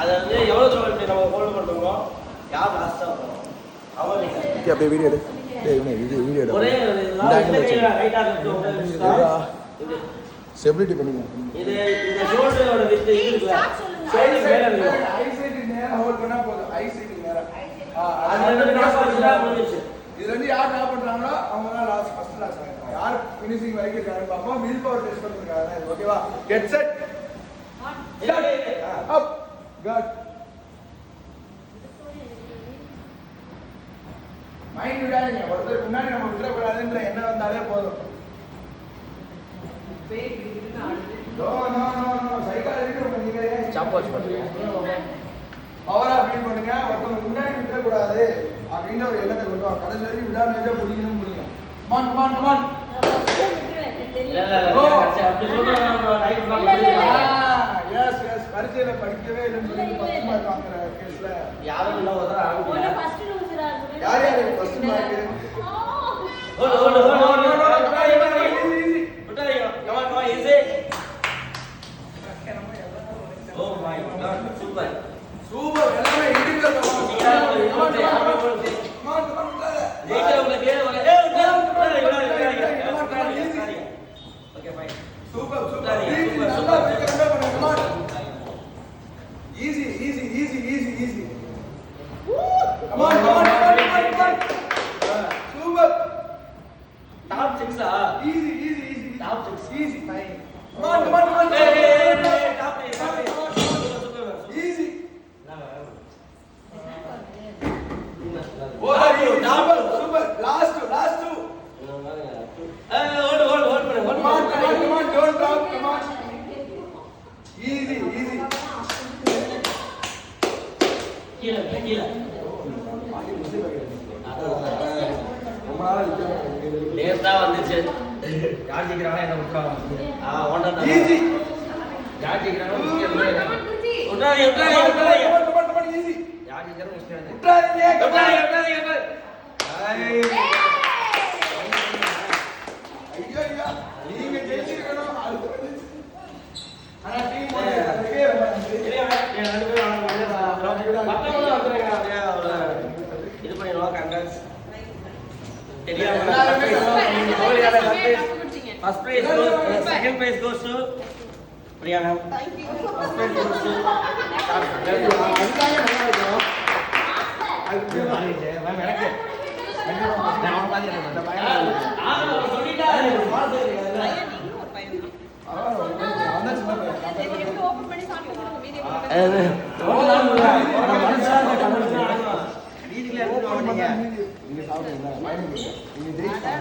அதை வந்து எவ்வளோ தூரம் நம்ம ஹோல்ட் பண்ணுறோமோ யார் லாஸ்ட்டாக வரும் அவன் அப்படியே வீடியோ எடு. வீடியோ எடு. ஒரே ஸ்டெபிலிட்டி பண்ணிக்கோ. இது இந்த ஷோல்டரோட வித் இது இருக்குல்ல ஷோல்டர் மேல இருக்கு. ஐ சைடு நேரா ஹோல்ட் பண்ணா போதும். ஐ சைடு நேரா. அது ரெண்டு கிராஸ் பண்ணா முடிஞ்சிச்சு. இது ரெண்டு யார் டாப் பண்றாங்களோ அவங்க தான் லாஸ்ட் ஃபர்ஸ்ட் லாஸ்ட் ஆயிடுவாங்க. யார் ஃபினிஷிங் வரைக்கும் இருக்காங்க பாப்போம். வில் பவர் டெஸ்ட் பண்ணிருக்காங்க. இது ஓகேவா? Get set. Up. Good. Mind விடாதீங்க. ஒருத்தர் முன்னாடி நம்ம விட்டுறக்கூடாதுன்ற எண்ணம் வந்தாலே போதும். நோ நோ நோ நோ சைக்காலஜிக்கு நீங்க சாப்பாட் பண்ணுங்க. பவரா ஃபீல் பண்ணுங்க. ஒருத்தர் முன்னாடி விட்டுறக்கூடாது அப்படின்ற ஒரு எண்ணத்தை கொண்டு வாங்க. கடைசி வரைக்கும் விடாம முடியணும் முடியும். Come on come on come on. Yes yes பரிச்சையில படிக்கவே இல்லைன்னு சொல்லி 10 மார்க் வாங்குற கேஸ்ல யாரும் இல்ல ஒரு தடவை ஆரம்பிங்க. யார் யார் ஃபர்ஸ்ட் மார்க்? சூப்பர் எல்லாமே individual super super easy easy easy easy easy come on come on come on super top 6 ஆ easy easy easy top 6 easy fine come on come on come on top 8 easy top super last last hold பண்ணு come on don't drop come on easy easy கீழ நேரா வந்துச்சு யார்ஜிக்கிறாங்க என்ன விட்டுறாங்க Honda easy யார்ஜிக்கிறாங்க உட்றாதீங்க easy யார்ஜிக்கிறாங்க உட்றாதீங்க ஐயோ ஐயா நீங்க ஜெயிச்சிருக்கணும் ஆனா டீம் இது பண்ணிடுவோம் Gangas First prize goes, second prize goes to Priyana. Thank you. First prize goes to